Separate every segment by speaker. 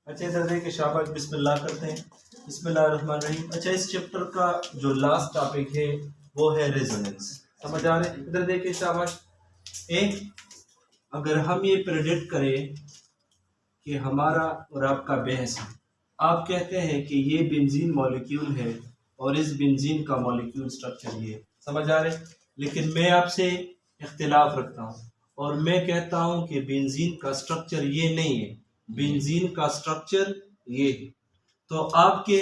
Speaker 1: अच्छा इधर देखिए शाबाश बिस्मिल्लाह करते हैं। बिस्मिल्लाहिर्रहमानिर्रहीम। अच्छा इस चैप्टर का जो लास्ट टॉपिक है वो है रेजोनेंस। समझ आ रहे हैं? इधर देखिए शाबाश। अगर हम ये प्रेडिक्ट करें कि हमारा और आपका बहस है, आप कहते हैं कि ये बेंजीन मॉलिक्यूल है और इस बेंजीन का मॉलिक्यूल स्ट्रक्चर ये, समझ आ रहे हैं? लेकिन मैं आपसे इख्तिलाफ रखता हूँ और मैं कहता हूँ कि बेंजीन का स्ट्रक्चर ये नहीं है, बेंजीन का स्ट्रक्चर ये है। तो आपके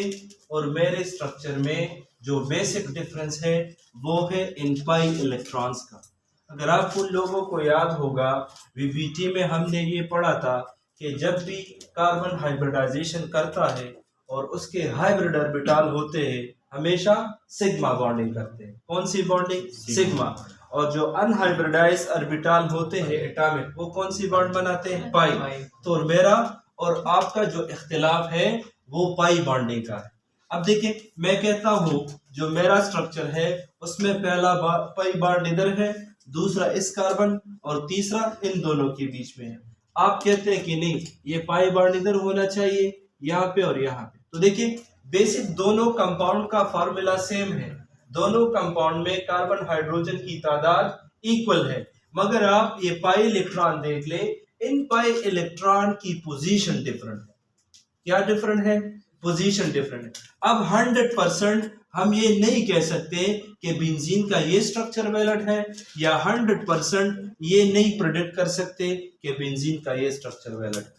Speaker 1: और मेरे स्ट्रक्चर में जो बेसिक डिफरेंस है वो है इन पाई इलेक्ट्रॉन्स का। अगर आप उन लोगों को याद होगा, वीबीटी में हमने ये पढ़ा था कि जब भी कार्बन हाइब्रिडाइजेशन करता है और उसके हाइब्रिड ऑर्बिटल होते हैं हमेशा सिग्मा बॉन्डिंग करते हैं। कौन सी बॉन्डिंग? सिग्मा। और जो अनहाइब्रिडाइज ऑर्बिटल होते हैं एटॉमिक, वो कौन सी बॉन्ड बनाते हैं? पाई। तो मेरा और आपका जो इख्तिलाफ है वो पाई बॉन्डिंग का है। अब देखिए मैं कहता हूँ जो मेरा स्ट्रक्चर है उसमें पहला पाई बॉन्ड इधर है, दूसरा इस कार्बन और तीसरा इन दोनों के बीच में है। आप कहते हैं कि नहीं ये पाई बॉन्ड इधर होना चाहिए, यहाँ पे और यहाँ पे। तो देखिए बेसिक दोनों कंपाउंड का फार्मूला सेम है, दोनों कंपाउंड में कार्बन हाइड्रोजन की तादाद इक्वल है, मगर आप ये पाई इलेक्ट्रॉन देख ले, इन पाई इलेक्ट्रॉन की पोजीशन डिफरेंट है। क्या डिफरेंट है? पोजीशन डिफरेंट है। अब 100% हम ये नहीं कह सकते कि बेंजीन का ये स्ट्रक्चर वैलिड है, या 100% ये नहीं प्रेडिक्ट कर सकते कि बेंजीन का ये स्ट्रक्चर वैलिड है।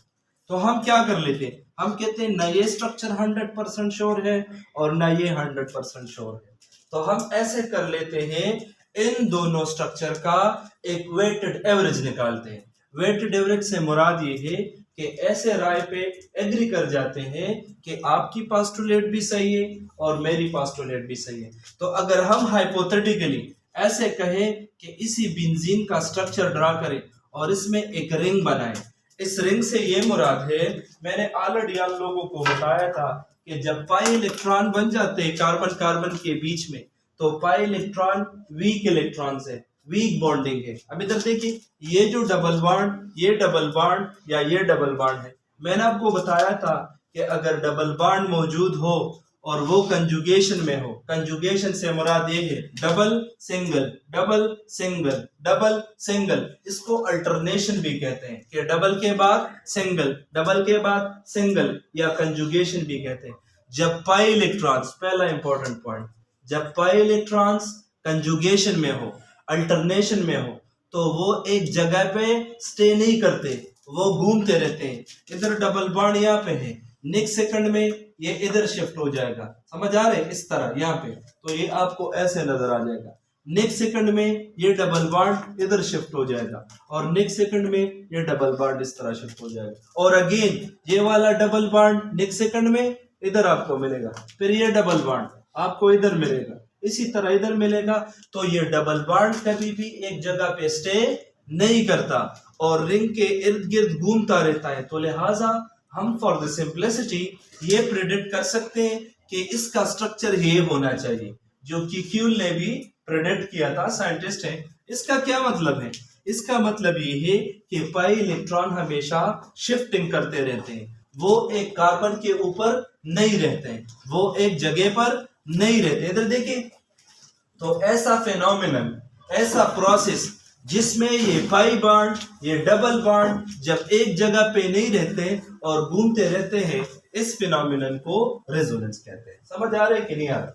Speaker 1: तो हम क्या कर लेते हैं, हम कहते हैं ना ये स्ट्रक्चर 100% श्योर है और ना ये 100% श्योर है। तो हम ऐसे कर लेते हैं, इन दोनों स्ट्रक्चर का एक वेटेड एवरेज निकालते हैं। वेटेड एवरेज से मुराद ये है कि ऐसे राय पे एग्री कर जाते हैं कि आपकी पास्टुलेट भी सही है और मेरी पास्टुलेट भी सही है। तो अगर हम हाइपोथेटिकली ऐसे कहें कि इसी बेंजीन का स्ट्रक्चर ड्रा करें और इसमें एक रिंग बनाएं, इस रिंग से ये मुराद है, मैंने ऑलरेडी आप लोगों को बताया था कि जब पाई इलेक्ट्रॉन बन जाते हैं कार्बन कार्बन के बीच में, तो पाई इलेक्ट्रॉन वीक इलेक्ट्रॉन से वीक बॉन्डिंग है। अब इधर देखिए ये जो डबल बॉन्ड, ये डबल बॉन्ड या ये डबल बॉन्ड है, मैंने आपको बताया था कि अगर डबल बॉन्ड मौजूद हो और वो कंजुगेशन में हो, कंजुगेशन से मुराद ये है double single double single double single, इसको अल्टरनेशन भी कहते हैं कि डबल के बाद सिंगल, डबल के बाद सिंगल, या कंजुगेशन भी कहते हैं। जब पाई इलेक्ट्रॉन्स, पहला इंपॉर्टेंट पॉइंट, जब पाई इलेक्ट्रॉन्स कंजुगेशन में हो, अल्टरनेशन में हो, तो वो एक जगह पे स्टे नहीं करते, वो घूमते रहते हैं। इधर डबल बॉन्ड यहाँ पे है, नेक्स्ट सेकंड में ये इधर शिफ्ट हो जाएगा, समझ आ रहे हैं? इस तरह यहाँ पे, तो ये आपको ऐसे नजर आ जाएगा। नेक्स्ट सेकंड में ये डबल बॉन्ड इधर शिफ्ट हो जाएगा और नेक्स्ट सेकंड में ये डबल बॉन्ड इस तरह शिफ्ट हो जाएगा, और अगेन ये वाला डबल बॉन्ड नेक्स्ट सेकंड में इधर आपको मिलेगा, फिर ये डबल बॉन्ड आपको इधर मिलेगा, इसी तरह इधर मिलेगा। तो ये डबल बॉन्ड कभी भी एक जगह पे स्टे नहीं करता और रिंग के इर्द गिर्द घूमता रहता है। तो लिहाजा हम फॉर द सिंप्लिसिटी ये प्रेडिक्ट कर सकते हैं कि इसका स्ट्रक्चर ये होना चाहिए, जो कि क्यूल ने भी प्रेडिक्ट किया था, साइंटिस्ट है। इसका क्या मतलब है? इसका मतलब ये है कि पाई इलेक्ट्रॉन हमेशा शिफ्टिंग करते रहते हैं, वो एक कार्बन के ऊपर नहीं रहते हैं, वो एक जगह पर नहीं रहते। इधर देखिए, तो ऐसा फिनोमिनन, ऐसा प्रोसेस जिसमें ये पाई बॉन्ड, ये डबल बॉन्ड जब एक जगह पे नहीं रहते और घूमते रहते हैं, इस फिनोमिनन को रेजोनेंस कहते हैं। समझ आ रहे हैं कि नहीं आ रहा?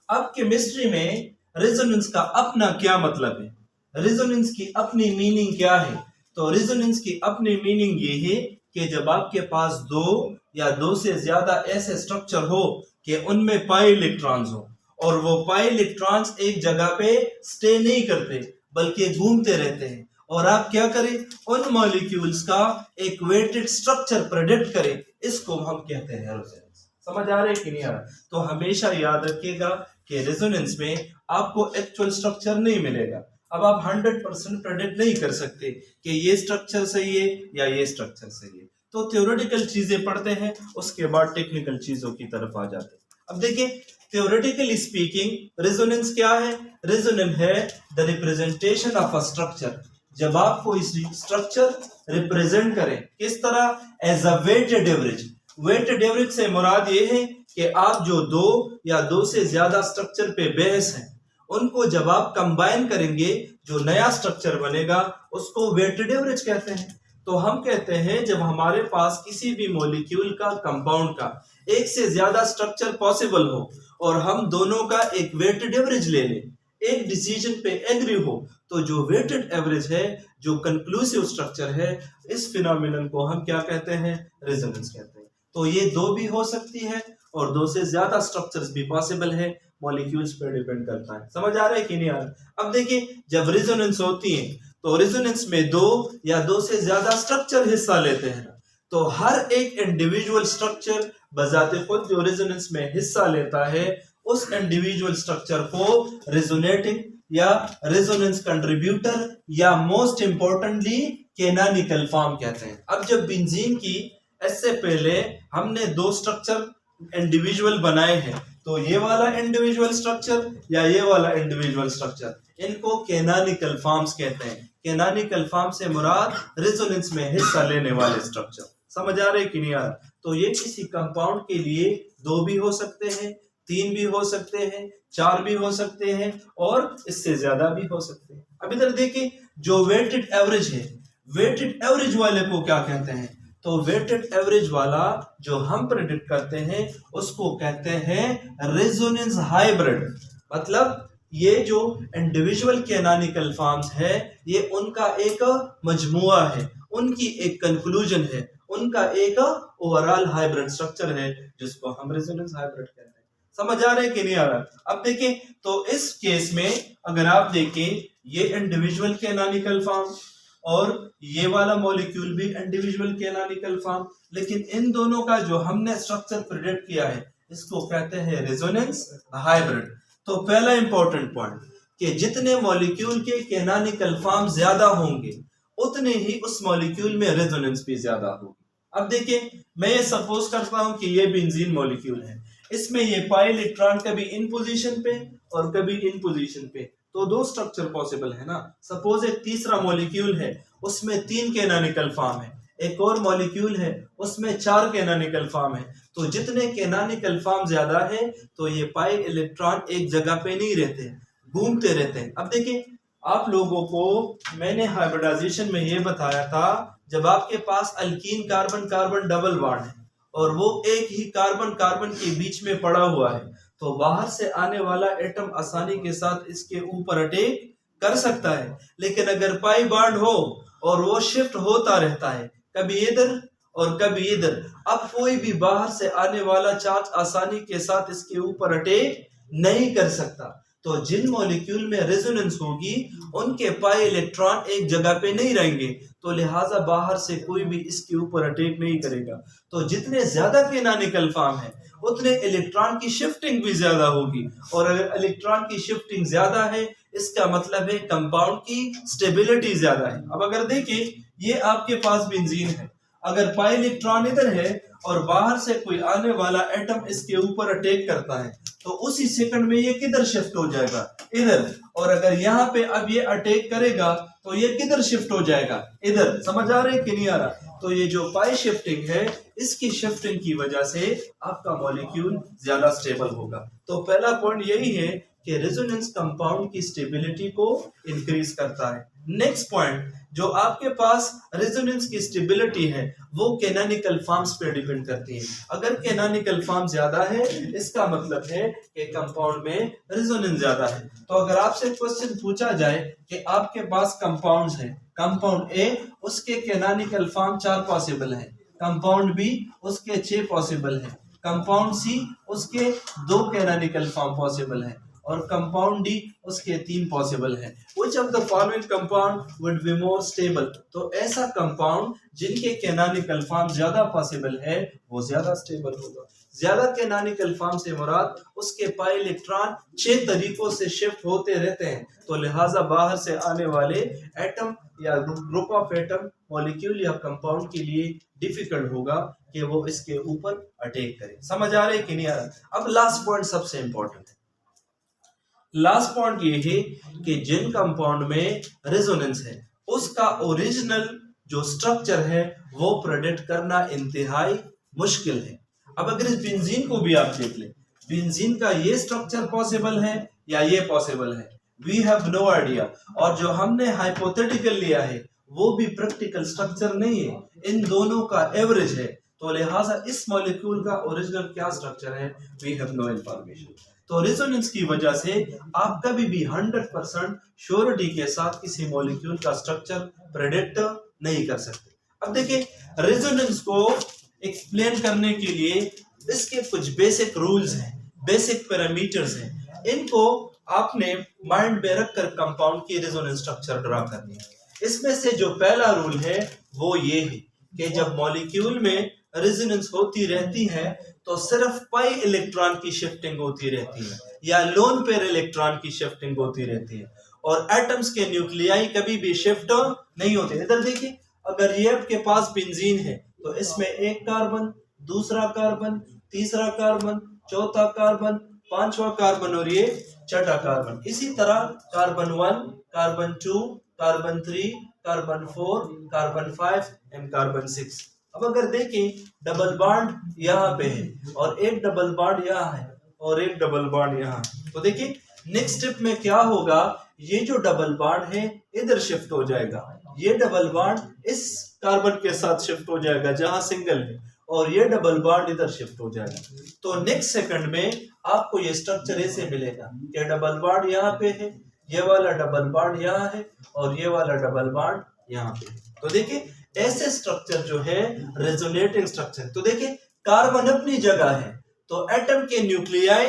Speaker 1: अब केमिस्ट्री में रेजोनेंस का अपना क्या मतलब है, रेजोनेंस की अपनी मीनिंग क्या है? तो रेजोनेंस की अपनी मीनिंग ये है कि जब आपके पास दो या दो से ज्यादा ऐसे स्ट्रक्चर हो कि उनमें पाई इलेक्ट्रॉन्स हो और वो पाई इलेक्ट्रॉन्स एक जगह पे स्टे नहीं करते बल्कि घूमते रहते हैं, और आप क्या करें, उन मॉलिक्यूल्स का एक वेटेड स्ट्रक्चर प्रेडिक्ट करें, इसको हम कहते हैं रेजोनेंस। समझ आ रहे हैं कि नहीं आ रहा? तो हमेशा याद रखिएगा कि रेजोनेंस में आपको एक्चुअल स्ट्रक्चर नहीं मिलेगा। अब आप 100% प्रेडिक्ट नहीं कर सकते कि ये स्ट्रक्चर सही है या ये स्ट्रक्चर सही है। तो थ्योरेटिकल चीजें पढ़ते हैं, उसके बाद टेक्निकल चीजों की तरफ आ जाते हैं। अब देखिए, थ्योरेटिकली स्पीकिंग रेजोनेंस क्या है? रेजोनेंस है the representation of a structure जब आप कोई स्ट्रक्चर रिप्रेजेंट करें किस तरह, as a weighted average. Weighted average से मुराद ये है कि आप जो दो या दो से ज्यादा स्ट्रक्चर पे बेस हैं उनको जब आप कंबाइन करेंगे जो नया स्ट्रक्चर बनेगा उसको वेटेड एवरेज कहते हैं। तो हम कहते हैं जब हमारे पास किसी भी मॉलिक्यूल का, कंपाउंड का एक से ज्यादा स्ट्रक्चर पॉसिबल हो और हम दोनों का एक वेटेड एवरेज ले लें, एक डिसीजन पे एग्री हो, तो जो वेटेड एवरेज है, जो कंक्लूसिव स्ट्रक्चर है, इस फिनोमिनन को हम क्या कहते हैं, रेजोनेंस कहते हैं। तो ये दो भी हो सकती है और दो से ज्यादा स्ट्रक्चर्स भी पॉसिबल है, मॉलिक्यूल्स पे डिपेंड करता है। समझ आ रहा है कि नहीं आ रहा? अब देखिए जब रेजोनेंस होती है तो रेजोनेंस में दो या दो से ज्यादा स्ट्रक्चर हिस्सा लेते हैं, तो हर एक इंडिविजुअल स्ट्रक्चर बजाते खुद जो रेजोनेंस में हिस्सा लेता है उस इंडिविजुअल स्ट्रक्चर को रेजोनेटिंग या रेजोनेंस कंट्रीब्यूटर या मोस्ट इंपॉर्टेंटली कैनोनिकल फॉर्म कहते हैं। अब जब बेंजीन की इससे पहले हमने दो स्ट्रक्चर इंडिविजुअल बनाए हैं, तो ये वाला इंडिविजुअल स्ट्रक्चर या ये वाला इंडिविजुअल स्ट्रक्चर, इनको कैनोनिकल फॉर्म्स कहते हैं। कैनोनिकल फॉर्म से मुराद रेजोनेंस में हिस्सा लेने वाले स्ट्रक्चर। समझ आ रहे कि नहीं आ रहा? तो ये किसी कंपाउंड के लिए दो भी हो सकते हैं, तीन भी हो सकते हैं, चार भी हो सकते हैं और इससे ज्यादा भी हो सकते हैं। अब इधर देखिए जो वेटेड एवरेज है, वेटेड एवरेज वाले को क्या कहते हैं? तो वेटेड एवरेज वाला जो हम प्रेडिक्ट करते हैं उसको कहते हैं रेजोनेंस हाइब्रिड। मतलब ये जो इंडिविजुअल कैनोनिकल फॉर्म्स है ये उनका एक मजमुआ है, उनकी एक कंक्लूजन है, उनका एक ओवरऑल हाइब्रिड स्ट्रक्चर है जिसको हम रेजोनेंस हाइब्रिड कहते हैं। समझ आ रहा है कि नहीं आ रहा? अब देखें तो इस केस में अगर आप देखें ये इंडिविजुअल कैनोनिकल फॉर्म और ये वाला मॉलिक्यूल भी इंडिविजुअल कैनोनिकल फॉर्म, लेकिन इन दोनों का जो हमने स्ट्रक्चर प्रेडिक्ट किया है इसको कहते हैं रेजोनेंस हाइब्रिड। तो पहला इंपॉर्टेंट पॉइंट कि जितने मॉलिक्यूल के कैनोनिकल फॉर्म ज्यादा होंगे उतने ही उस मॉलिक्यूल में रेजोनेंस भी ज्यादा होगी। अब देखिए मैं ये सपोज करता हूं कि ये बेंजीन मॉलिक्यूल है, इसमें ये पाई इलेक्ट्रॉन कभी इन पोजीशन पे और कभी इन पोजीशन पे, तो दो स्ट्रक्चर पॉसिबल है ना। सपोज एक तीसरा मॉलिक्यूल है उसमें तीन कैनोनिकल फॉर्म है, एक और मॉलिक्यूल है उसमें चार कैनोनिकल फॉर्म है, तो जितने कैनोनिकल फॉर्म ज्यादा है तो ये पाई इलेक्ट्रॉन एक जगह पे नहीं रहते, घूमते रहते हैं। अब देखिए आप लोगों को मैंने हाइब्रिडाइजेशन में ये बताया था, जब आपके पास alkene carbon carbon double bond है और वो एक ही कार्बन कार्बन के बीच में पड़ा हुआ है, तो बाहर से आने वाला एटम आसानी के साथ इसके ऊपर अटैक कर सकता है। लेकिन अगर पाई बॉन्ड हो और वो शिफ्ट होता रहता है, कभी इधर और कभी इधर, अब कोई भी बाहर से आने वाला चार्ज आसानी के साथ इसके ऊपर अटैक नहीं कर सकता। तो जिन मॉलिक्यूल में रेजोनेंस होगी उनके पाई इलेक्ट्रॉन एक जगह पे नहीं रहेंगे, तो लिहाजा बाहर से कोई भी इसके ऊपर अटैक नहीं करेगा। तो जितने ज्यादा कैनोनिकल फॉर्म है उतने इलेक्ट्रॉन की शिफ्टिंग भी ज्यादा होगी, और अगर इलेक्ट्रॉन की शिफ्टिंग ज्यादा है इसका मतलब है कंपाउंड की स्टेबिलिटी ज्यादा है। अब अगर देखिए ये आपके पास बेंजीन है, अगर पाई इलेक्ट्रॉन इधर है और बाहर से कोई आने वाला एटम इसके ऊपर अटैक करता है तो उसी सेकंड में ये किधर शिफ्ट हो जाएगा, इधर। और अगर यहाँ पे अब ये अटैक करेगा तो ये किधर शिफ्ट हो जाएगा, इधर। समझ आ रहा है कि नहीं आ रहा? तो ये जो पाई शिफ्टिंग है इसकी शिफ्टिंग की वजह से आपका मॉलिक्यूल ज्यादा स्टेबल होगा। तो पहला पॉइंट यही है कि रेजोनेंस कंपाउंड की स्टेबिलिटी को इंक्रीज करता है। नेक्स्ट पॉइंट, जो आपके पास रेजोनेंस की स्टेबिलिटी है वो कैनोनिकल फॉर्म्स पे डिपेंड करती है। अगर कैनोनिकल फॉर्म ज्यादा है इसका मतलब है कि कंपाउंड में रेजोनेंस ज्यादा है। तो अगर आपसे क्वेश्चन पूछा जाए कि आपके पास कंपाउंड्स हैं, कंपाउंड ए उसके कैनोनिकल फॉर्म 4 पॉसिबल है, कंपाउंड बी उसके 6 पॉसिबल है, कंपाउंड सी उसके 2 कैनोनिकल फॉर्म पॉसिबल है और कंपाउंड डी उसके 3 पॉसिबल है। Which of the following compound would be more stable? तो ऐसा कंपाउंड जिनके कैनोनिकल फॉर्म ज्यादा पॉसिबल है वो ज्यादा स्टेबल होगा। ज्यादा कैनोनिकल फॉर्म से मुराद उसके पाई इलेक्ट्रॉन 6 तरीकों से शिफ्ट होते रहते हैं, तो लिहाजा बाहर से आने वाले एटम या ग्रुप ऑफ एटम, मॉलिक्यूल या कंपाउंड के लिए डिफिकल्ट होगा कि वो इसके ऊपर अटैक करे। समझ आ रहा है कि नहीं आ रहा? अब लास्ट पॉइंट सबसे इंपॉर्टेंट है। लास्ट पॉइंट ये है कि जिन कंपाउंड में रेजोनेंस है उसका ओरिजिनल जो स्ट्रक्चर है वो प्रेडिक्ट करना इंतहाई मुश्किल है। अब अगर इस बेंजीन को भी आप देख लें, बेंजीन का ये स्ट्रक्चर पॉसिबल है या ये पॉसिबल है, वी हैव नो आइडिया। और जो हमने हाइपोथेटिकल लिया है वो भी प्रैक्टिकल स्ट्रक्चर नहीं है, इन दोनों का एवरेज है। तो लिहाजा इस मॉलिक्यूल का ओरिजिनल क्या स्ट्रक्चर है, वी हैव नो इंफॉर्मेशन। तो रेजोनेंस की वजह से आप कभी भी 100% श्योरिटी के साथ किसी मॉलिक्यूल का स्ट्रक्चर प्रेडिक्ट नहीं कर सकते। अब देखिए, रेजोनेंस को एक्सप्लेन करने के लिए इसके कुछ बेसिक रूल्स हैं, बेसिक पैरामीटर्स हैं, इनको आपने माइंड में रखकर कंपाउंड की रेजोनेंस स्ट्रक्चर ड्रा करनी है। इसमें से जो पहला रूल है वो ये है कि जब मॉलिक्यूल में रेजोनेंस होती रहती है तो सिर्फ पाई इलेक्ट्रॉन की शिफ्टिंग होती रहती है या लोन पेयर इलेक्ट्रॉन की शिफ्टिंग होती रहती है, और एटम्स के न्यूक्लियाई कभी भी शिफ्ट नहीं होते। इधर देखिए, अगर ये आपके पास बेंजीन है तो इसमें एक कार्बन, दूसरा कार्बन, तीसरा कार्बन, चौथा कार्बन, पांचवा कार्बन और ये छठा कार्बन। इसी तरह carbon 1, carbon 2, carbon 3, carbon 4, carbon 5 and carbon 6। अब अगर देखें, डबल बॉन्ड यहाँ पे है और एक डबल बॉन्ड यहाँ है और एक डबल बॉन्ड यहाँ, तो देखिए नेक्स्ट स्टेप में क्या होगा, ये जो डबल बॉन्ड है इधर शिफ्ट हो जाएगा, ये डबल बॉन्ड इस कार्बन के साथ शिफ्ट हो जाएगा जहां सिंगल है, और ये डबल बॉन्ड इधर शिफ्ट हो जाएगा। तो नेक्स्ट सेकंड में आपको ये स्ट्रक्चर ऐसे मिलेगा कि डबल बॉन्ड यहाँ पे है, ये वाला डबल बॉन्ड यहाँ है और ये वाला डबल बॉन्ड यहाँ पे है। तो देखिए ऐसे स्ट्रक्चर जो है रेजोनेटिंग स्ट्रक्चर। तो देखिए कार्बन अपनी जगह है तो एटम के न्यूक्लियाई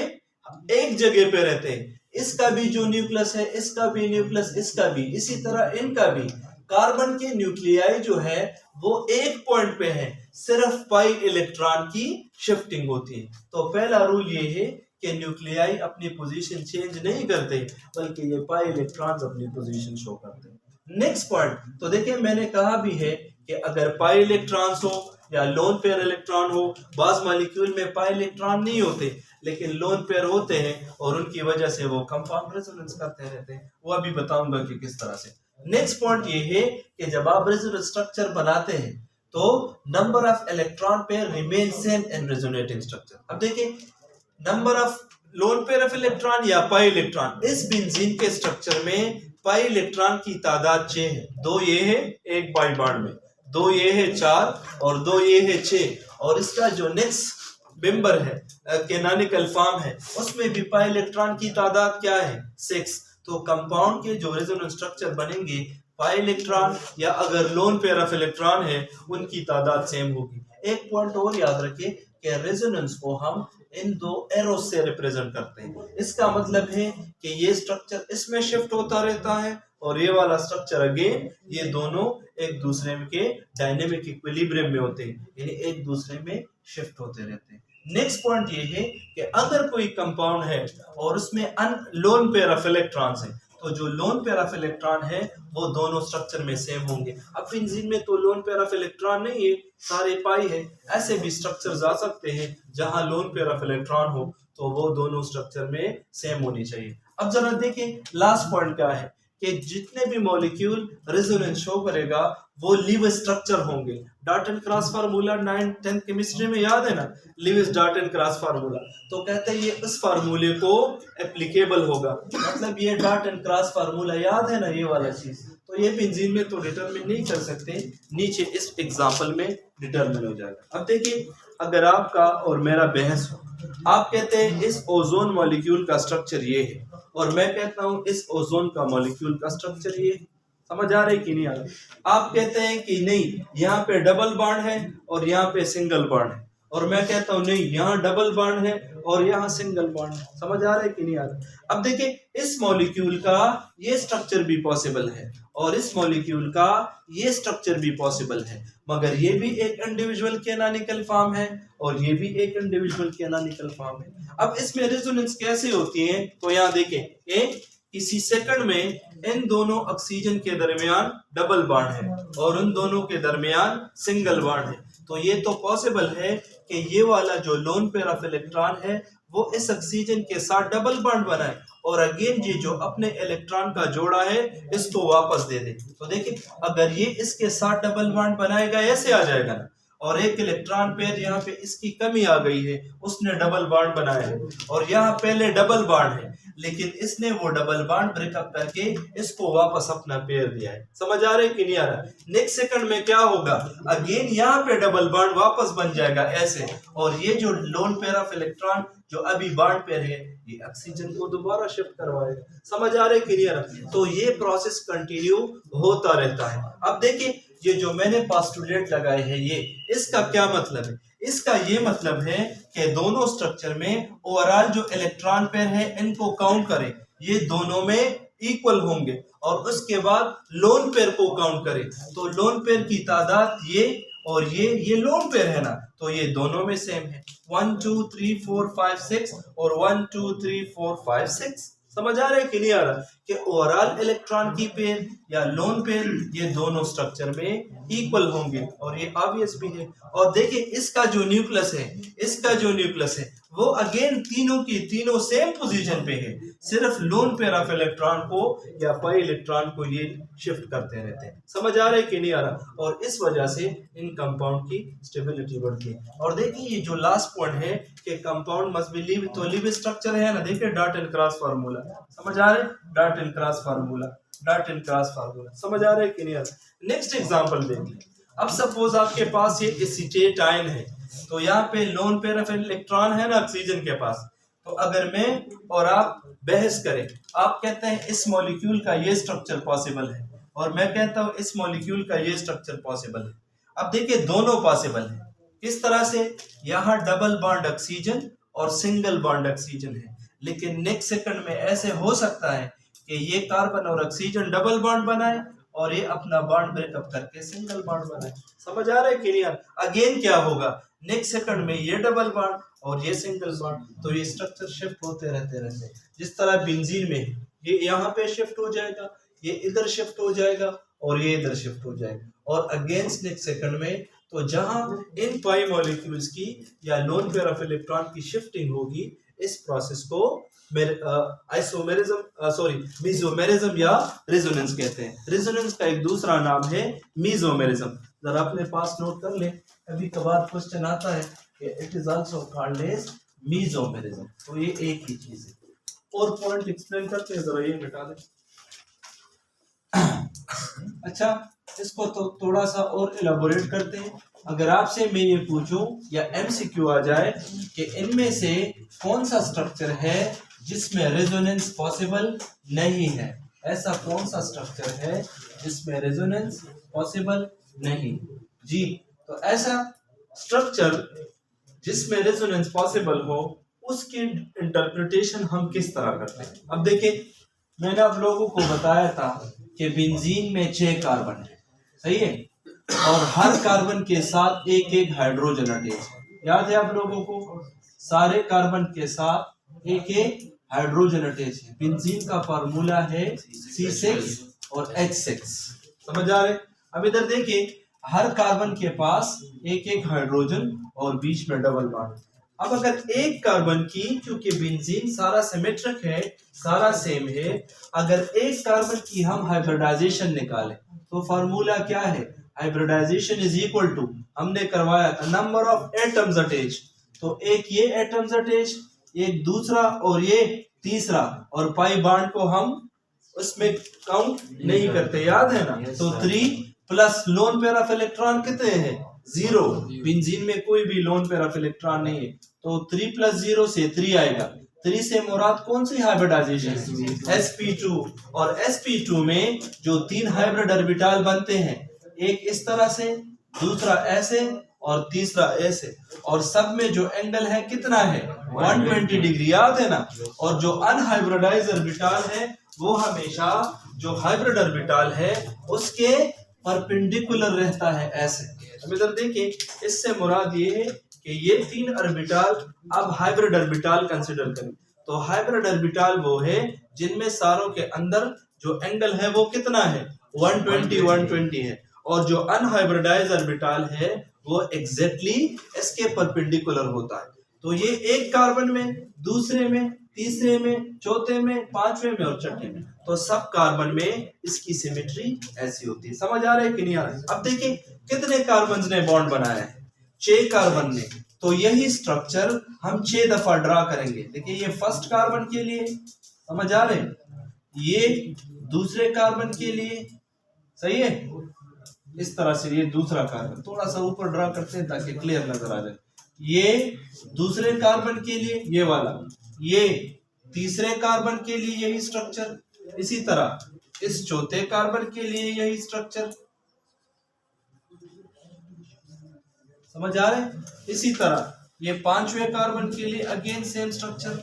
Speaker 1: एक जगह पे रहते हैं, इसका भी जो न्यूक्लियस है, इसका भी न्यूक्लियस, इसका भी, इसी तरह इनका भी। कार्बन के न्यूक्लियाई जो है वो एक पॉइंट पे है, सिर्फ पाई इलेक्ट्रॉन की शिफ्टिंग होती है। तो पहला रूल ये है कि न्यूक्लियाई अपनी पोजीशन चेंज नहीं करते, बल्कि ये पाई इलेक्ट्रॉन्स अपनी पोजीशन शो करते हैं। नेक्स्ट पॉइंट, तो देखिए मैंने कहा भी है कि अगर पाई इलेक्ट्रॉन्स हो या लोन पेयर इलेक्ट्रॉन हो, बाज मॉलिक्यूल में पाई इलेक्ट्रॉन नहीं होते लेकिन लोन पेयर होते हैं और उनकी वजह से वो कंपाउंड रेजोनेंस करते रहते हैं, वो अभी बताऊंगा कि किस तरह से। नेक्स्ट पॉइंट ये है कि जब आप रेजोनेंस स्ट्रक्चर बनाते हैं तो number of electron pair remain same in resonating structure. अब देखिए number of lone pair of electron या पाई इलेक्ट्रॉन, इस बेंजीन के स्ट्रक्चर में पाई इलेक्ट्रॉन की तादाद 6 है, 2 ये है एक बाई बॉन्ड में, 2 ये है 4 और 2 ये है 6, और इसका जो नेक्स्ट मेंबर है कैनोनिकल फॉर्म है उसमें भी पाई इलेक्ट्रॉन की तादाद क्या है 6। तो कंपाउंड के जो रेजोनेंस स्ट्रक्चर बनेंगे पाई इलेक्ट्रॉन या अगर लोन पेयर ऑफ इलेक्ट्रॉन है उनकी तादाद सेम होगी। एक पॉइंट और याद रखिए कि रेजोनेंस को हम इन दो एरो से रिप्रेजेंट करते हैं। इसका मतलब है कि ये स्ट्रक्चर इसमें शिफ्ट होता रहता है और ये वाला स्ट्रक्चर अगेन, ये दोनों एक दूसरे के डायनेमिक इक्विलिब्रियम में होते हैं, यानी एक दूसरे में शिफ्ट होते रहते हैं। नेक्स्ट पॉइंट ये है कि अगर कोई कंपाउंड है और उसमें लोन पेयर ऑफ इलेक्ट्रॉन्स है तो जो लोन पेयर ऑफ इलेक्ट्रॉन है वो दोनों स्ट्रक्चर में सेम होंगे। अब बेंजीन में तो लोन पेयर ऑफ इलेक्ट्रॉन नहीं है, सारे पाई है। ऐसे भी स्ट्रक्चर्स आ सकते हैं जहां लोन पेयर ऑफ इलेक्ट्रॉन हो तो वो दोनों स्ट्रक्चर में सेम होनी चाहिए। अब जरा देखें लास्ट पॉइंट क्या है कि जितने भी मॉलिक्यूल रेजोनेंस शो करेगा वो लीविस स्ट्रक्चर होंगे। Dalton cross formula 9th 10th chemistry में याद है ना, लीविस डाल्टन क्रॉस फार्मूला, तो कहते हैं ये इस फार्मूले को एप्लीकेबल होगा, मतलब ये डाल्टन क्रॉस फार्मूला याद है ना, ये वाला चीज। तो ये बेंजीन में तो डिटरमिन नहीं कर सकते, नीचे इस एग्जांपल में डिटरमिन हो जाएगा। अब देखिए अगर आपका और मेरा बहस हो, आप कहते हैं इस ओजोन मॉलिक्यूल का स्ट्रक्चर ये है और मैं कहता हूं इस ओजोन का मॉलिक्यूल का स्ट्रक्चर ये, समझ आ रही कि नहीं आ रही? आप कहते हैं कि नहीं यहाँ पे डबल बॉन्ड है और यहाँ पे सिंगल बॉन्ड है, और मैं कहता हूं नहीं यहाँ डबल बॉन्ड है और यहाँ सिंगल बॉन्ड है। समझ आ रहा है कि नहीं आ रहा? अब देखिए इस मॉलिक्यूल का ये स्ट्रक्चर भी पॉसिबल है और इस मॉलिक्यूल का ये स्ट्रक्चर भी पॉसिबल है, मगर ये भी एक इंडिविजुअल कैनोनिकल फॉर्म है और ये भी एक इंडिविजुअल कैनोनिकल फॉर्म है। अब इसमें रेजोनेंस कैसे होती है तो यहाँ देखें, किसी सेकंड में इन दोनों ऑक्सीजन के दरमियान डबल बॉन्ड है और उन दोनों के दरमियान सिंगल बॉन्ड है। तो ये तो पॉसिबल है कि ये वाला जो लोन पेयर ऑफ इलेक्ट्रॉन है वो इस ऑक्सीजन के साथ डबल बॉन्ड बनाए और अगेन ये जो अपने इलेक्ट्रॉन का जोड़ा है इसको वापस दे दे। तो देखिए अगर ये इसके साथ डबल बॉन्ड बनाएगा ऐसे आ जाएगा ना, और एक इलेक्ट्रॉन पेयर यहाँ पे इसकी कमी आ गई है, उसने डबल बॉन्ड बनाया है और यहाँ पहले डबल बॉन्ड है लेकिन इसने वो डबल बॉन्ड ब्रेकअप करके इसको वापस अपना पेयर दिया है। समझ आ रहा है कि नहीं आ रहा? नेक्स्ट सेकंड में क्या होगा, अगेन यहाँ पे डबल बॉन्ड वापस बन जाएगा ऐसे, और ये जो लोन पेयर ऑफ इलेक्ट्रॉन जो अभी बॉन्ड पेयर है ये ऑक्सीजन को दोबारा शिफ्ट करवाएगा। समझ आ रहा है कि नहीं आ रहा? तो ये प्रोसेस कंटिन्यू होता रहता है। अब देखिए ये जो मैंने पोस्टुलेट लगाए हैं ये इसका क्या मतलब है? इसका ये मतलब है कि दोनों स्ट्रक्चर में ओवरऑल जो इलेक्ट्रॉन पेयर है इनको काउंट करें, ये दोनों में इक्वल होंगे और उसके बाद लोन पेयर को काउंट करें तो लोन पेयर की तादाद ये और ये लोन पेयर है ना, तो ये दोनों में सेम है 1 2 3 4 5 6 और 1 2 3 4 5 6। समझ आ रहा है कि नहीं आ रहा कि ओवरऑल इलेक्ट्रॉन की पेयर या लोन पेयर ये दोनों स्ट्रक्चर में इक्वल होंगे और ये ऑब्वियस भी है। और देखिए इसका जो न्यूक्लियस है वो अगेन तीनों की तीनों सेम पोजीशन पे है, सिर्फ लोन पेयर ऑफ इलेक्ट्रॉन को या पाई इलेक्ट्रॉन को ये शिफ्ट करते रहते हैं। समझ आ रहा है कि नहीं आ रहा? और इस वजह से इन कंपाउंड की स्टेबिलिटी बढ़ती है। और देखिए ये जो लास्ट पॉइंट है कि कंपाउंड मस्ट बी लिव, तो लिव स्ट्रक्चर है ना, देखिए डॉट एंड क्रॉस फार्मूला। समझ आ रहा है? डॉट एंड क्रॉस फार्मूला समझ आ रहा है कि नहीं आ रहा? नेक्स्ट एग्जांपल देखिए। अब सपोज आपके पास ये एसीटेट आयन है, तो यहाँ पे लोन पेयर ऑफ इलेक्ट्रॉन है ना ऑक्सीजन के पास, तो अगर मैं और आप बहस करें, आप कहते हैं इस मॉलिक्यूल का ये स्ट्रक्चर पॉसिबल है और मैं कहता हूं इस मॉलिक्यूल का ये स्ट्रक्चर पॉसिबल है। अब देखिए दोनों पॉसिबल है। किस तरह से? यहाँ डबल बॉन्ड ऑक्सीजन और सिंगल बॉन्ड ऑक्सीजन है, लेकिन नेक्स्ट सेकंड में ऐसे हो सकता है कि ये कार्बन और ऑक्सीजन डबल बॉन्ड बनाए और ये अपना बॉन्ड ब्रेकअप करके सिंगल बॉन्ड बनाए। समझ आ रहा है कि नहीं? अगेन क्या होगा, नेक्स्ट सेकंड में ये डबल बॉन्ड और ये सिंगल बॉन्ड, तो ये स्ट्रक्चर शिफ्ट होते रहते। जिस तरह बेंजीन में ये यहाँ पे शिफ्ट हो जाएगा, ये इधर शिफ्ट हो जाएगा और ये इधर शिफ्ट हो जाएगा, और अगेंस्ट नेक्स्ट सेकंड में तो जहां इन पाई मॉलिक्यूल्स की या लोन पेयर ऑफ इलेक्ट्रॉन की शिफ्टिंग होगी, इस प्रोसेस को मेसोमेरिज्म या रेजोनेंस कहते हैं। रेजोनेंस का एक दूसरा नाम है मेसोमेरिज्म। जरा अपने पास नोट कर ले, कभी कभार क्वेश्चन आता है कि it is also called as mesomerism, तो ये एक ही चीज है। और पॉइंट एक्सप्लेन करते हैं, जरा ये मिटा दें। अच्छा, इसको तो थोड़ा सा और इलाबोरेट करते हैं। अगर आपसे मैं ये पूछूं या एमसीक्यू आ जाए कि इनमें से कौन सा स्ट्रक्चर है जिसमें रेजोनेंस पॉसिबल नहीं है, ऐसा कौन सा स्ट्रक्चर है जिसमें रेजोनेंस पॉसिबल नहीं? जी, तो ऐसा स्ट्रक्चर जिसमें रेजोनेंस पॉसिबल हो उसकी इंटरप्रिटेशन हम किस तरह करते हैं? अब देखिए, मैंने आप लोगों को बताया था कि बेंजीन में 6 कार्बन है, सही है, और हर कार्बन के साथ एक एक हाइड्रोजन अटैच है। याद है आप लोगों को? सारे कार्बन के साथ एक एक हाइड्रोजन अटैच है। बेंजीन का फार्मूला है C6 और H6। समझ आ रहे? अब इधर देखिए, हर कार्बन के पास एक एक हाइड्रोजन और बीच में डबल बॉन्ड। अब अगर एक कार्बन की, क्योंकि बेंजीन सारा सिमेट्रिक है, सारा सेम है, अगर एक कार्बन की हम हाइब्रिडाइजेशन निकालें तो फार्मूला क्या है? हाइब्रिडाइजेशन इज इक्वल टू, हमने करवाया था, नंबर ऑफ एटम्स अटैच। तो एक ये एटम्स अटैच, एक दूसरा और ये तीसरा, और पाई बॉन्ड को हम उसमें काउंट नहीं करते, याद है ना? तो 3 plus lone pair of electron कितने हैं? 0। बेंजीन में कोई भी लोन पेयर ऑफ इलेक्ट्रॉन नहीं है, तो 3 प्लस 0 से 3 आएगा। 3 से मुराद कौन सी हाइब्रिडाइजेशन? sp2। और sp2 में जो 3 हाइब्रिड ऑर्बिटल बनते हैं, एक इस तरह से, दूसरा ऐसे और तीसरा ऐसे, और सब में जो एंगल है कितना है? 120 डिग्री, याद है ना? और जो अनहाइब्रिडाइज्ड ऑर्बिटल है वो हमेशा जो हाइब्रिड ऑर्बिटल है उसके परपेंडिकुलर रहता है, ऐसे। अब इधर देखिए, इससे मुराद ये है कि ये 3 ऑर्बिटल अब हाइब्रिड ऑर्बिटल कंसीडर करें, तो हाइब्रिड ऑर्बिटल वो है जिनमें सारों के अंदर जो एंगल है वो कितना है? 120 है, और जो अनहाइब्रिडाइज्ड ऑर्बिटल है वो एग्जैक्टली इसके परपेंडिकुलर होता है। तो ये एक कार्बन में, दूसरे में, तीसरे में, चौथे में, पांचवें में और छठे में, तो सब कार्बन में इसकी सिमेट्री ऐसी होती है। समझ आ रहा है कि नहीं आ रहा है? अब देखिए कितने कार्बन ने बॉन्ड बनाया है, 6 कार्बन ने। तो यही स्ट्रक्चर हम 6 दफा ड्रा करेंगे। देखिए ये फर्स्ट कार्बन के लिए, समझ आ रहे हैं, ये दूसरे कार्बन के लिए, सही है। इस तरह से ये दूसरा कार्बन थोड़ा सा ऊपर ड्रा करते हैं ताकि क्लियर नजर आ जाए। ये दूसरे कार्बन के लिए ये वाला, ये तीसरे कार्बन के लिए यही स्ट्रक्चर, इसी तरह इस चौथे कार्बन के लिए यही स्ट्रक्चर, समझ आ रहे हैं। इसी तरह ये पांचवें कार्बन के लिए अगेन सेम स्ट्रक्चर,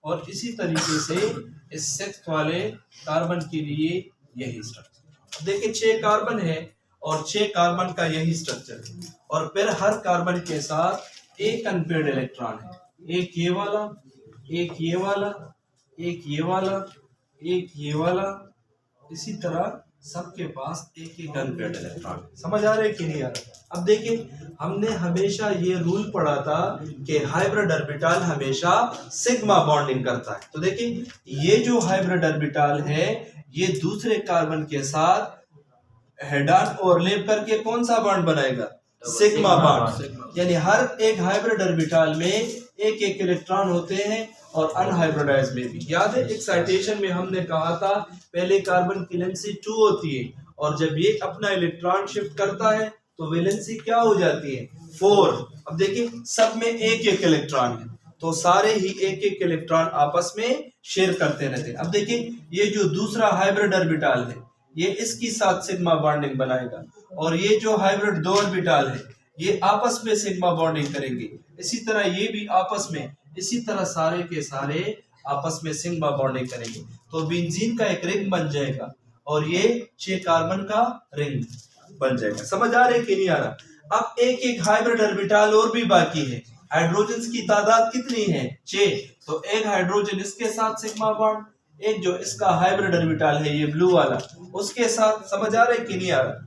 Speaker 1: और इसी तरीके से इस सिक्स्थ वाले कार्बन के लिए यही स्ट्रक्चर। देखिए 6 कार्बन है और 6 कार्बन का यही स्ट्रक्चर है, और फिर हर कार्बन के साथ एक अनपेयर्ड इलेक्ट्रॉन है, एक ये वाला, एक ये वाला, एक ये वाला, एक ये वाला, इसी तरह सबके पास एक एक अनपेयर्ड इलेक्ट्रॉन। समझ आ रहे कि नहीं आ रहा? अब देखिए हमने हमेशा ये रूल पढ़ा था कि हाइब्रिड ऑर्बिटल हमेशा सिग्मा बॉन्डिंग करता है। तो देखिए ये जो हाइब्रिड ऑर्बिटल है ये दूसरे कार्बन के साथ हेड ऑन ओवरलैप करके कौन सा बॉन्ड बनाएगा? Sigma bond. यानी हर एक हाइब्रिड ऑर्बिटल में एक एक इलेक्ट्रॉन होते हैं, और अनहाइब्रिडाइज में भी। याद है एक्साइटेशन में हमने कहा था पहले कार्बन की वैलेंसी 2 होती है, और जब ये अपना इलेक्ट्रॉन शिफ्ट करता है तो वैलेंसी क्या हो जाती है? 4। अब देखिए सब में एक एक इलेक्ट्रॉन है, तो सारे ही एक एक इलेक्ट्रॉन आपस में शेयर करते रहते हैं। अब देखिए ये जो दूसरा हाइब्रिड ऑर्बिटल है ये इसकी साथ सिग्मा बॉन्डिंग बनाएगा, और ये जो हाइब्रिड 2 ऑर्बिटल है ये आपस में सिग्मा बॉन्डिंग करेंगे। इसी तरह ये भी आपस में, इसी तरह सारे के सारे आपस में सिग्मा बॉन्डिंग करेंगे, तो बेंजीन का एक रिंग बन जाएगा, और ये 6 कार्बन का रिंग बन जाएगा। समझ आ रहे कि नहीं आ रहा? अब एक एक हाइब्रिड ऑर्बिटल और भी बाकी है। हाइड्रोजन की तादाद कितनी है? 6। तो एक हाइड्रोजन इसके साथ सिग्मा बॉन्ड, एक जो इसका हाइब्रिड ऑर्बिटल है ये ब्लू वाला उसके साथ। समझ आ रहे कि नहीं आ रहा?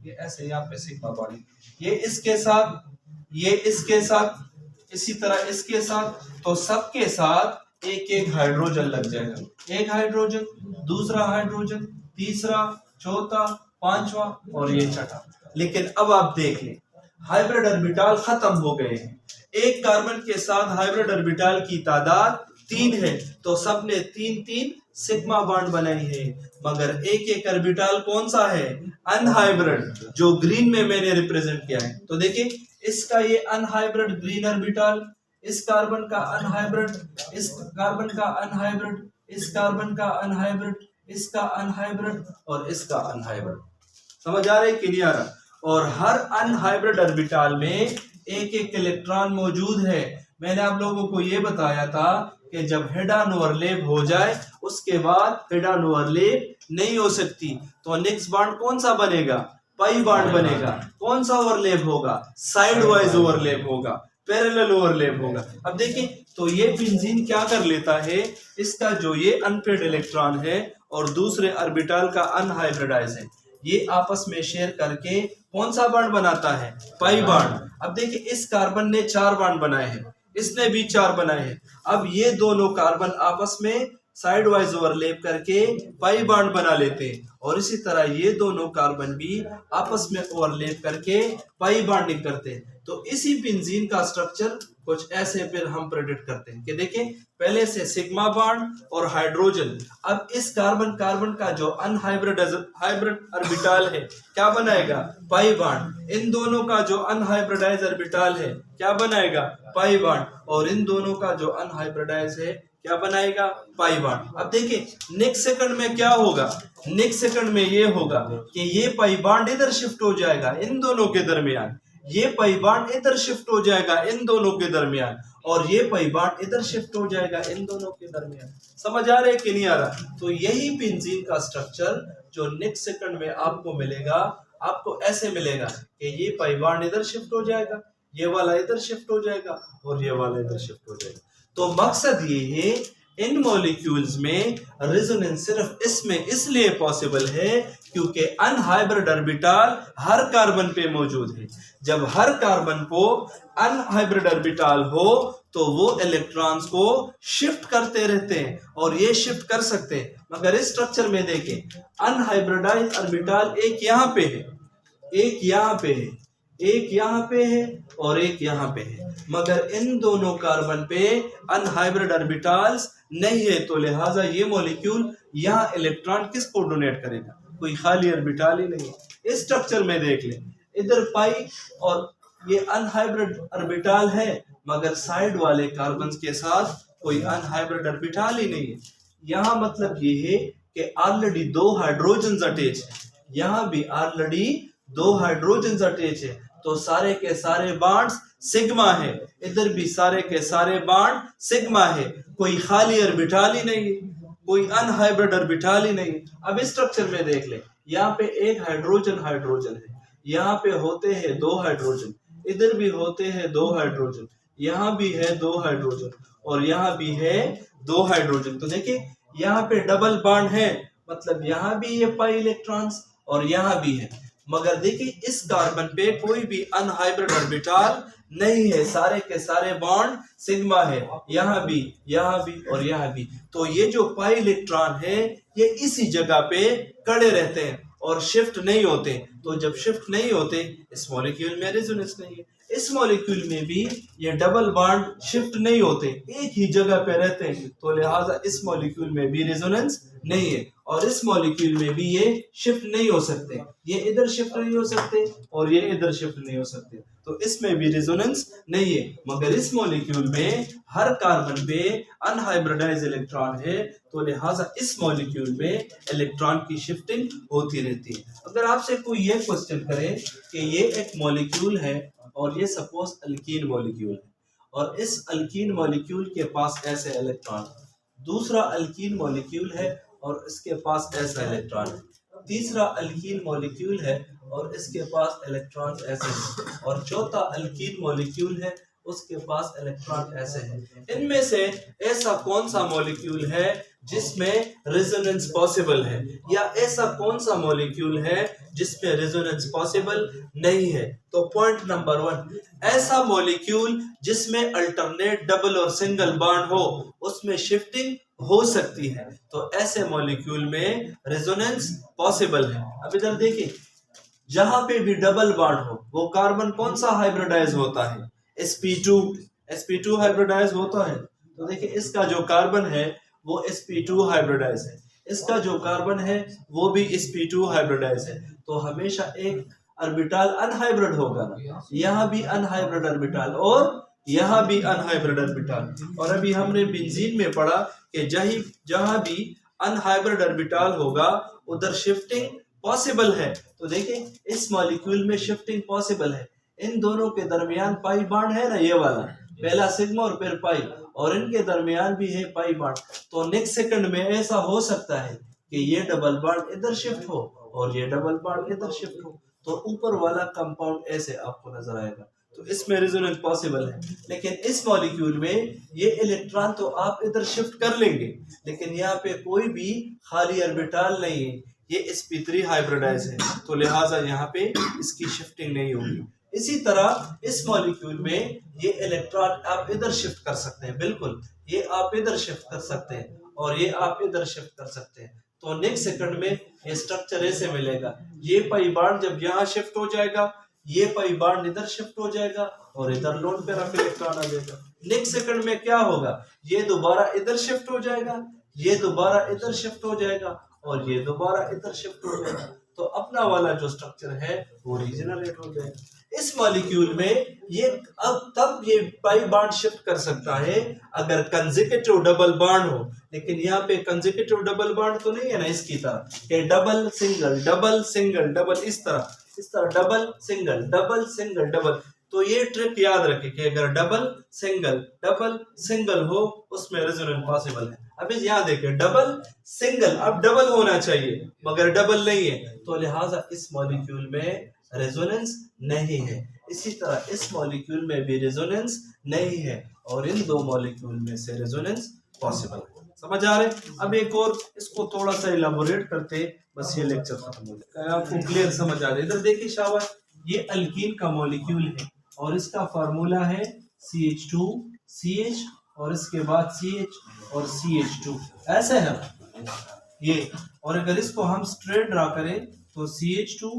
Speaker 1: ये ऐसे यहाँ पे सिग्मा बॉन्ड, ये इसके साथ, ये इसके साथ, इसी तरह इसके साथ, तो सबके साथ एक एक हाइड्रोजन लग जाएगा। एक हाइड्रोजन, दूसरा हाइड्रोजन, तीसरा, चौथा, पांचवा और ये छठा। लेकिन अब आप देख लें हाइब्रिड ऑर्बिटल खत्म हो गए हैं। एक कार्बन के साथ हाइब्रिड ऑर्बिटल की तादाद 3 है, तो सबने 3-3 सिग्मा बॉन्ड बनाई है, मगर एक एक ऑर्बिटल कौन सा है? अनहाइब्रिड, जो ग्रीन में मैंने रिप्रेजेंट किया है। तो देखिए इसका ये अनहाइब्रिड ग्रीन ऑर्बिटल, इस कार्बन का अनहाइब्रिड, इस कार्बन का अनहाइब्रिड, इस कार्बन का अनहाइब्रिड, इसका अनहाइब्रिड और इसका अनहाइब्रिड। समझ आ रहा है कि नहीं आ रहा? और हर अनहाइब्रिड ऑर्बिटल में एक एक इलेक्ट्रॉन मौजूद है। मैंने आप लोगों को ये बताया था कि जब हेड ऑन ओवरलैप हो जाए उसके बाद हेड ऑन ओवरलैप नहीं हो सकती, तो नेक्स्ट बॉन्ड कौन सा बनेगा? पाई बॉन्ड बनेगा। कौन सा ओवरलैप होगा? साइड वाइज ओवरलैप होगा, पैरेलल ओवरलैप होगा। अब देखिए तो ये बेंजीन क्या कर लेता है, इसका जो ये अनपेयर्ड इलेक्ट्रॉन है और दूसरे ऑर्बिटल का अनहाइब्रिडाइज है, ये आपस में शेयर करके कौन सा बॉन्ड बनाता है? Pi bond. अब देखिए इस कार्बन ने 4 बॉन्ड बनाए हैं, इसने भी 4 बनाए हैं। अब ये दोनों कार्बन आपस में साइड वाइज ओवरलैप करके पाई बॉन्ड बना लेते हैं, और इसी तरह ये दोनों कार्बन भी आपस में ओवरलैप करके पाई बॉन्डिंग करते हैं। तो इसी बेंजीन का स्ट्रक्चर कुछ ऐसे फिर हम प्रेडिक्ट करते हैं कि देखें पहले से सिग्मा बॉन्ड और हाइड्रोजन, अब इस कार्बन कार्बन का जो हाइब्रिड ऑर्बिटल है क्या बनाएगा? Pi bond. इन दोनों का जो अनहाइब्रिडाइज ऑर्बिटल है क्या बनाएगा? Pi bond. और इन दोनों का जो अनहाइब्रिडाइज है क्या बनाएगा? Pi bond. अब देखिए नेक्स्ट सेकंड में क्या होगा? नेक्स्ट सेकंड में ये होगा कि ये पाई बॉन्ड इधर शिफ्ट हो जाएगा इन दोनों के दरमियान, ये पाई बॉन्ड इधर शिफ्ट हो जाएगा इन दोनों के दरमियान, और ये पाई बॉन्ड इधर शिफ्ट हो जाएगा इन दोनों के दरमियान। समझ आ रहा है कि नहीं आ रहा? तो यही बेंजीन का स्ट्रक्चर जो नेक्स्ट सेकंड में आपको मिलेगा, आपको ऐसे मिलेगा कि ये पाई बॉन्ड इधर शिफ्ट हो जाएगा, ये वाला इधर शिफ्ट हो जाएगा और ये वाला इधर शिफ्ट हो जाएगा। तो मकसद ये है इन मॉलिक्यूल्स में रेजोनेंस सिर्फ इसमें इसलिए पॉसिबल है क्योंकि अनहाइब्रिड ऑर्बिटल हर कार्बन पे मौजूद है। जब हर कार्बन को अनहाइब्रिड ऑर्बिटल हो तो वो इलेक्ट्रॉन्स को शिफ्ट करते रहते हैं और ये शिफ्ट कर सकते हैं। मगर इस स्ट्रक्चर में देखें, अनहाइब्रिडाइज्ड ऑर्बिटल एक यहाँ पे है, एक यहाँ पे है, एक यहाँ पे है और एक यहाँ पे है, मगर इन दोनों कार्बन पे अनहाइब्रिड ऑर्बिटल्स नहीं है। तो लिहाजा ये मॉलिक्यूल यहाँ इलेक्ट्रॉन किसको डोनेट करेगा? कोई खाली ऑर्बिटल ही नहीं है। इस स्ट्रक्चर में देख लें, इधर पाई और ये अनहाइब्रिड ऑर्बिटल है, मगर साइड वाले कार्बन के साथ कोई अनहाइब्रिड ऑर्बिटल ही नहीं है। यहाँ मतलब ये है कि ऑलरेडी दो हाइड्रोजन अटैच है, यहाँ भी ऑलरेडी दो हाइड्रोजन अटैच है, तो सारे के सारे बॉन्ड्स सिग्मा है, इधर भी सारे के सारे बॉन्ड सिग्मा है, कोई खाली ऑर्बिटल ही नहीं है, कोई अनहाइब्रिड ऑर्बिटल ही नहीं। अब इस स्ट्रक्चर में देख ले, यहाँ पे एक हाइड्रोजन हाइड्रोजन है, यहाँ पे होते हैं दो हाइड्रोजन, इधर भी होते हैं दो हाइड्रोजन, यहाँ भी है दो हाइड्रोजन और यहाँ भी है दो हाइड्रोजन। तो देखिए यहाँ पे डबल बॉन्ड है, मतलब यहाँ भी ये पाई इलेक्ट्रॉन्स और यहाँ भी है, मगर देखिए इस कार्बन पे कोई भी अनहाइब्रिड ऑर्बिटल नहीं है, सारे के सारे बॉन्ड सिग्मा है, यहाँ भी और यहाँ भी। तो ये जो पाई इलेक्ट्रॉन है ये इसी जगह पे खड़े रहते हैं और शिफ्ट नहीं होते। तो जब शिफ्ट नहीं होते, इस मॉलिक्यूल में रेजोनेंस नहीं है। इस मॉलिक्यूल में भी ये डबल बॉन्ड शिफ्ट नहीं होते, एक ही जगह पे रहते हैं, तो लिहाजा इस मॉलिक्यूल में भी रेजोनेंस नहीं है। और इस मॉलिक्यूल में भी ये शिफ्ट नहीं हो सकते, ये इधर शिफ्ट नहीं हो सकते और ये इधर शिफ्ट नहीं हो सकते, तो इसमें भी रेजोनेंस नहीं है। मगर इस मॉलिक्यूल में हर कार्बन पे अनहाइब्रिडाइज्ड इलेक्ट्रॉन है, तो लिहाजा इस मॉलिक्यूल में इलेक्ट्रॉन की शिफ्टिंग होती रहती है। अगर आपसे कोई ये क्वेश्चन करे कि ये एक मॉलिक्यूल है और ये सपोज अल्कीन मॉलिक्यूल है और इस अल्कीन मॉलिक्यूल के पास ऐसे इलेक्ट्रॉन, दूसरा अल्कीन मॉलिक्यूल है और इसके पास ऐसा इलेक्ट्रॉन है, तीसरा अल्कीन मॉलिक्यूल है और इसके पास इलेक्ट्रॉन ऐसे हैं, और चौथा अल्कीन मॉलिक्यूल है उसके पास इलेक्ट्रॉन ऐसे हैं। इनमें से ऐसा कौन सा मॉलिक्यूल है जिसमें रेजोनेंस पॉसिबल है, या ऐसा कौन सा मॉलिक्यूल है जिसमें रेजोनेंस पॉसिबल नहीं है? तो पॉइंट नंबर 1, ऐसा मॉलिक्यूल जिसमें अल्टरनेट डबल और सिंगल बॉन्ड हो, उसमें शिफ्टिंग हो सकती है, तो ऐसे मॉलिक्यूल में रेजोनेंस पॉसिबल है। अब इधर देखिए, जहां पे भी डबल बॉन्ड हो वो कार्बन कौन सा हाइब्रिडाइज होता है? sp2 हाइब्रिडाइज होता है। तो देखिए इसका जो कार्बन है वो sp2 हाइब्रिडाइज है, इसका जो कार्बन है वो भी sp2 हाइब्रिडाइज है, तो हमेशा एक ऑर्बिटल अनहाइब्रिड होगा, यहाँ भी अनहाइब्रिड ऑर्बिटल और यहाँ भी अनहाइब्रिड ऑर्बिटल। और अभी हमने बेंजीन में पढ़ा कि जहां भी अनहाइब्रिड ऑर्बिटल होगा उधर शिफ्टिंग पॉसिबल है। तो देखिए इस मॉलिक्यूल में शिफ्टिंग पॉसिबल है, इन दोनों के दरमियान पाई बॉन्ड है ना, ये वाला पहला सिग्मा और फिर पाई, और इनके दरमियान भी है पाई बॉन्ड। तो नेक्स्ट सेकंड में ऐसा हो सकता है कि ये डबल बॉन्ड इधर शिफ्ट हो और ये डबल बॉन्ड इधर शिफ्ट हो, तो ऊपर वाला कंपाउंड ऐसे आपको नजर आएगा, तो इसमें रेजोनेंस पॉसिबल है। लेकिन इस मॉलिक्यूल में ये इलेक्ट्रॉन तो आप इधर शिफ्ट कर लेंगे, लेकिन यहाँ पे कोई भी खाली ऑर्बिटल नहीं है, ये sp3 हाइब्रिडाइज है, तो लिहाजा यहाँ पे इसकी शिफ्टिंग नहीं होगी। इसी तरह इस मॉलिक्यूल में ये इलेक्ट्रॉन आप इधर शिफ्ट कर सकते हैं, बिल्कुल ये आप इधर शिफ्ट कर सकते हैं और ये आप इधर शिफ्ट कर सकते हैं, तो नेक्स्ट सेकंड में ये स्ट्रक्चर ऐसे मिलेगा। ये पाई बॉन्ड जब यहाँ शिफ्ट हो जाएगा, ये पाई बॉन्ड इधर शिफ्ट हो जाएगा और इधर लोन पेयर ऑफ इलेक्ट्रॉन आ जाएगा। नेक्स्ट सेकंड में क्या होगा, ये दोबारा इधर शिफ्ट हो जाएगा, ये दोबारा इधर शिफ्ट हो जाएगा और ये दोबारा इधर शिफ्ट हो जाएगा, तो अपना वाला जो स्ट्रक्चर है वो रीजनरेट हो जाएगा। इस मॉलिक्यूल में ये अब तब ये पाई बॉन्ड शिफ्ट कर सकता है अगर कंसेक्यूटिव डबल बॉन्ड हो, लेकिन यहाँ पे कंसेक्यूटिव डबल बॉन्ड तो नहीं है ना इसकी तरह कि double single double single double, इस तरह डबल सिंगल डबल। तो ये ट्रिक याद रखें कि अगर डबल सिंगल हो उसमें रेजोनेंस पॉसिबल है। अब यहाँ देखें डबल सिंगल, अब डबल होना चाहिए मगर डबल नहीं है, तो लिहाजा इस मॉलिक्यूल में रेजोनेंस नहीं है। इसी तरह इस मॉलिक्यूल में भी रेजोनेंस नहीं है और इन दो मॉलिक्यूल में से रेजोनेंस पॉसिबल है। समझ आ रहे? अब एक और इसको थोड़ा सा इलाबोरेट करते, बस ये लेक्चर खत्म हो जाए, आपको क्लियर समझ आ रहा है। इधर देखिए शाबाश, ये अल्कीन का मॉलिक्यूल है और इसका फार्मूला है CH2CH और इसके बाद CH और CH2, ऐसे है ये। और अगर इसको हम स्ट्रेट ड्रा करें तो CH2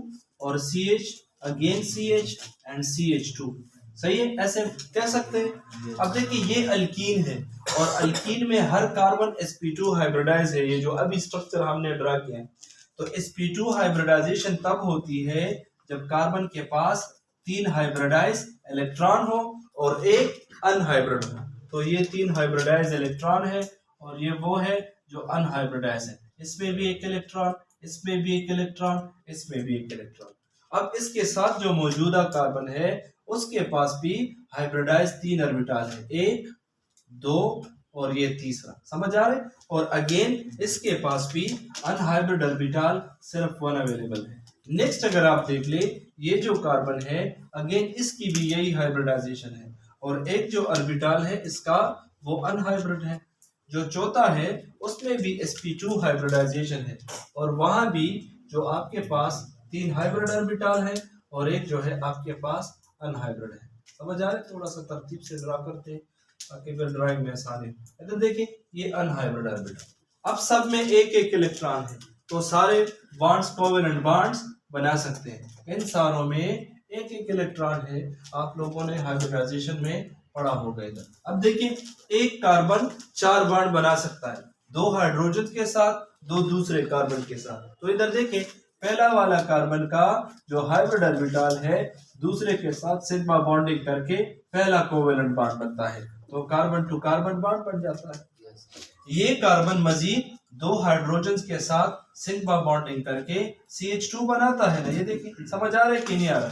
Speaker 1: और CH again CH and CH2, सही है, ऐसे कह सकते हैं। अब देखिए ये अल्कीन है और अल्कीन में हर कार्बन sp2 हाइब्रिडाइज है, ये जो अभी स्ट्रक्चर हमने ड्रा किया है। तो sp2 हाइब्रिडाइजेशन तब होती है जब कार्बन के पास 3 हाइब्रिडाइज इलेक्ट्रॉन हो और एक अनहाइब्रिड हो। तो ये 3 हाइब्रिडाइज इलेक्ट्रॉन है और ये वो है जो अनहाइब्रिडाइज है, इसमें भी एक इलेक्ट्रॉन, इसमें भी एक इलेक्ट्रॉन, इसमें भी एक इलेक्ट्रॉन। अब इसके साथ जो मौजूदा कार्बन है उसके पास भी हाइब्रिडाइज 3 ऑर्बिटल है, 1 2 और ये तीसरा, समझ आ रहे? और अगेन इसके पास भी अनहाइब्रिड ऑर्बिटल सिर्फ 1 अवेलेबल है। नेक्स्ट अगर आप देख ले, ये जो कार्बन है अगेन इसकी भी यही हाइब्रिडाइजेशन है और एक जो ऑर्बिटल है इसका वो अनहाइब्रिड है। जो चौथा है उसमें भी sp2 हाइब्रिडाइजेशन है और वहां भी जो आपके पास 3 हाइब्रिड ऑर्बिटल है और एक जो है आपके पास अनहाइब्रिड है। समझ आ रहे? थोड़ा सा तरतीब से ड्रा करते हैं ताकि फिर ड्राइंग में आसानी हो। इधर देखिए ये अनहाइब्रिड ऑर्बिटल, अब सब में एक एक इलेक्ट्रॉन है तो सारे बॉन्ड्स कोवेलेंट बॉन्ड्स बना सकते हैं। इन सारों में एक एक इलेक्ट्रॉन है, आप लोगों ने हाइब्रिडाइजेशन में पढ़ा होगा इधर। अब देखिए एक कार्बन 4 बॉन्ड बना सकता है, 2 हाइड्रोजन के साथ, 2 दूसरे कार्बन के साथ। तो इधर देखिए पहला वाला कार्बन का जो हाइब्रिड ऑर्बिटल है दूसरे के साथ सिग्मा बॉन्डिंग करके पहला कोवेलेंट बॉन्ड बनता है, तो कार्बन टू कार्बन बॉन्ड बन जाता है। ये कार्बन मजीद 2 हाइड्रोजन के साथ सिग्मा बॉन्डिंग करके CH2 बनाता है ना, ये देखिए, समझ आ रहे कि नहीं आ रहा?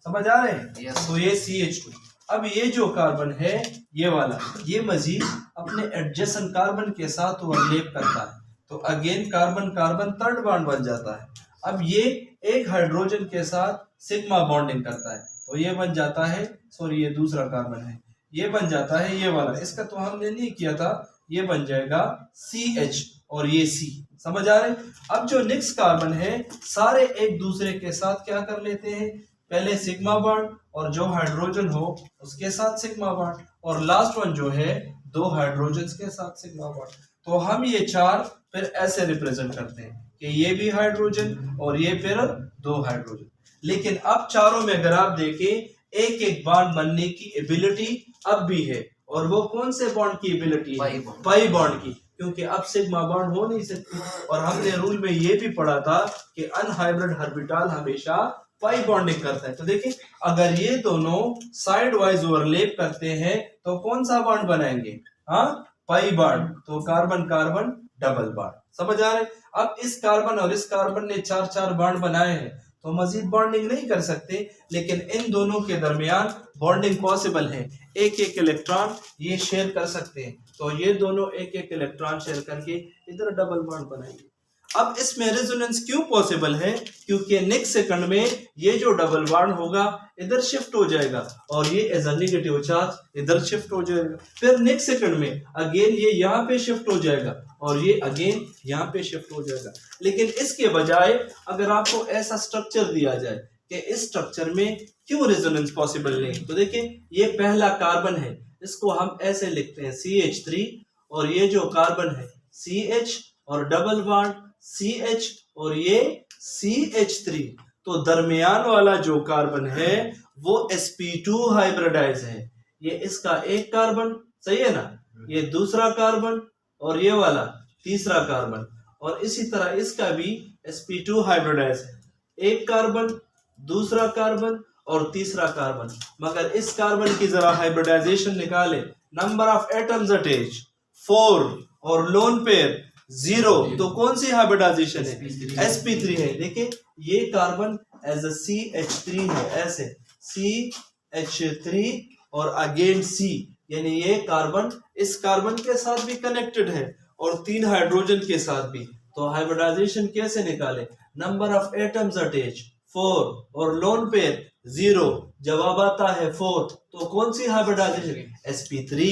Speaker 1: समझ आ रहे हैं? yes. तो ये CH2। अब ये जो कार्बन है ये वाला, ये मजीद अपने एडजेसेंट कार्बन के साथ ओवरलैप करता है, तो again carbon carbon third bond बन जाता है। अब ये एक हाइड्रोजन के साथ सिग्मा बॉन्डिंग करता है, तो ये बन जाता है, सॉरी ये दूसरा कार्बन है, ये बन जाता है ये वाला, इसका तो हमने नहीं किया था, ये बन जाएगा CH और ये C। समझ आ रहे? अब जो नेक्स्ट कार्बन है सारे एक दूसरे के साथ क्या कर लेते हैं, पहले सिग्मा बॉन्ड और जो हाइड्रोजन हो उसके साथ सिग्मा बॉन्ड और लास्ट वन जो है 2 हाइड्रोजन के साथ सिग्मा बॉन्ड। तो हम ये 4 फिर ऐसे रिप्रेजेंट करते हैं कि ये भी हाइड्रोजन और ये फिर 2 हाइड्रोजन। लेकिन अब चारों में अगर आप देखें एक एक बॉन्ड बनने की एबिलिटी अब भी है, और वो कौन से बॉन्ड की एबिलिटी है? पाई बॉन्ड की, क्योंकि अब सिग्मा बॉन्ड हो नहीं सकती। और हमने रूल में ये भी पढ़ा था कि अनहाइब्रिड ऑर्बिटल हमेशा पाई बॉन्डिंग करता है। तो देखिए अगर ये दोनों साइड वाइज ओवरलैप करते हैं तो कौन सा बॉन्ड बनाएंगे? हाँ, पाई बॉन्ड, तो कार्बन कार्बन डबल बॉन्ड। समझ आ रहे? अब इस कार्बन और इस कार्बन ने 4-4 बॉन्ड बनाए हैं तो मजीद बॉन्डिंग नहीं कर सकते, लेकिन इन दोनों के दरमियान बॉन्डिंग पॉसिबल है, एक एक इलेक्ट्रॉन ये शेयर कर सकते हैं, तो ये दोनों एक एक इलेक्ट्रॉन शेयर करके इधर डबल बॉन्ड बनाएंगे। अब इसमें रेजोनेंस क्यों पॉसिबल है? क्योंकि नेक्स्ट सेकंड में ये जो डबल बॉन्ड होगा इधर शिफ्ट हो जाएगा और ये एज अ नेगेटिव चार्ज इधर शिफ्ट हो जाएगा, फिर नेक्स्ट सेकंड में अगेन ये यहाँ पे शिफ्ट हो जाएगा और ये अगेन यहाँ पे शिफ्ट हो जाएगा। लेकिन इसके बजाय अगर आपको ऐसा स्ट्रक्चर दिया जाए कि इस स्ट्रक्चर में क्यों रेजोनेंस पॉसिबल नहीं, तो देखिए ये पहला कार्बन है, इसको हम ऐसे लिखते हैं CH3 और ये जो कार्बन है CH और डबल बॉन्ड CH और ये CH3, तो दरमियान वाला जो कार्बन है वो sp2 हाइब्रिडाइज है, ये इसका एक कार्बन, सही है ना, ये दूसरा कार्बन और ये वाला तीसरा कार्बन, और इसी तरह इसका भी sp2 हाइब्रिडाइज है, एक कार्बन दूसरा कार्बन और तीसरा कार्बन। मगर इस कार्बन की जरा हाइब्रिडाइजेशन निकाले, number of atoms attached 4 और लोन पेयर 0, तो कौन सी हाइब्रिडाइजेशन है? sp3 है। देखिए ये कार्बन एज अ CH3 है, ऐसे CH3 और अगेन C, यानी ये कार्बन इस कार्बन के साथ भी कनेक्टेड है और 3 हाइड्रोजन के साथ भी। तो हाइब्रिडाइजेशन कैसे निकाले? Number of atoms attached 4 और लोन पेयर 0, जवाब आता है 4, तो कौन सी हाइब्रिडाइजेशन sp3।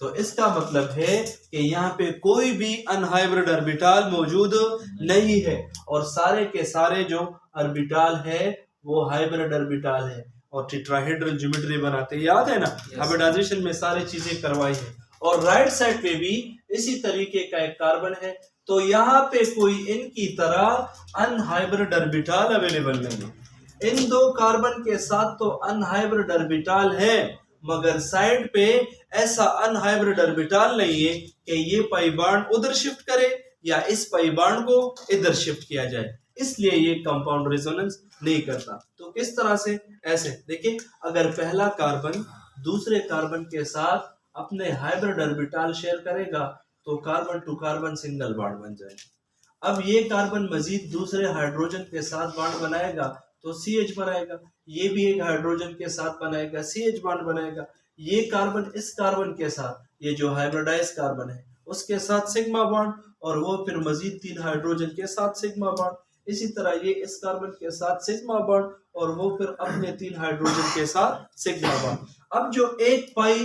Speaker 1: तो इसका मतलब है कि यहाँ पे कोई भी अनहाइब्रिड ऑर्बिटल मौजूद नहीं है और सारे के सारे जो ऑर्बिटल है वो हाइब्रिड ऑर्बिटल है। और टेट्राहेड्रल ज्योमेट्री बनाते याद है ना, हाइब्रिडाइजेशन में सारी चीजें करवाई है। और राइट साइड पे भी इसी तरीके का एक कार्बन है, तो यहाँ पे कोई इनकी तरह अनहाइब्रिड ऑर्बिटल अवेलेबल नहीं है। इन दो कार्बन के साथ तो अनहाइब्रिड ऑर्बिटल है, मगर साइड पे ऐसा अनहाइब्रिड ऑर्बिटल नहीं है कि ये पाई बॉन्ड उधर शिफ्ट करे या इस पाई बॉन्ड को इधर शिफ्ट किया जाए, इसलिए ये कंपाउंड रेजोनेंस नहीं करता। तो किस तरह से, ऐसे देखिए, अगर पहला कार्बन दूसरे कार्बन के साथ अपने हाइब्रिड ऑर्बिटल शेयर करेगा तो carbon to carbon single bond बन जाएगा। अब ये कार्बन मजीद दूसरे हाइड्रोजन के साथ बॉन्ड बनाएगा तो CH बनाएगा, ये भी एक हाइड्रोजन के साथ बनाएगा, CH बॉन्ड बनाएगा। ये कार्बन इस कार्बन के साथ, ये जो हाइब्रिडाइज कार्बन है उसके साथ सिग्मा बॉन्ड, और वो फिर मजीद 3 हाइड्रोजन के साथ सिग्मा बॉन्ड। इसी तरह ये इस कार्बन के साथ सिग्मा बॉन्ड और वो फिर अपने 3 हाइड्रोजन के साथ सिग्मा बॉन्ड। अब जो एक पाई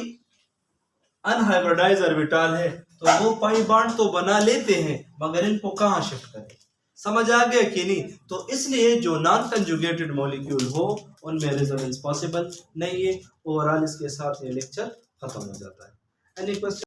Speaker 1: अनहाइब्रिडाइज ऑर्बिटल है तो वो पाई बॉन्ड तो बना लेते हैं, मगर इनको कहाँ शिफ्ट करें, समझ आ गया कि नहीं। तो इसलिए जो नॉन कंजुगेटेड मॉलिक्यूल हो उनमें रेजोनेंस पॉसिबल नहीं है। ओवरऑल इसके साथ ये लेक्चर खत्म हो जाता है। Any question?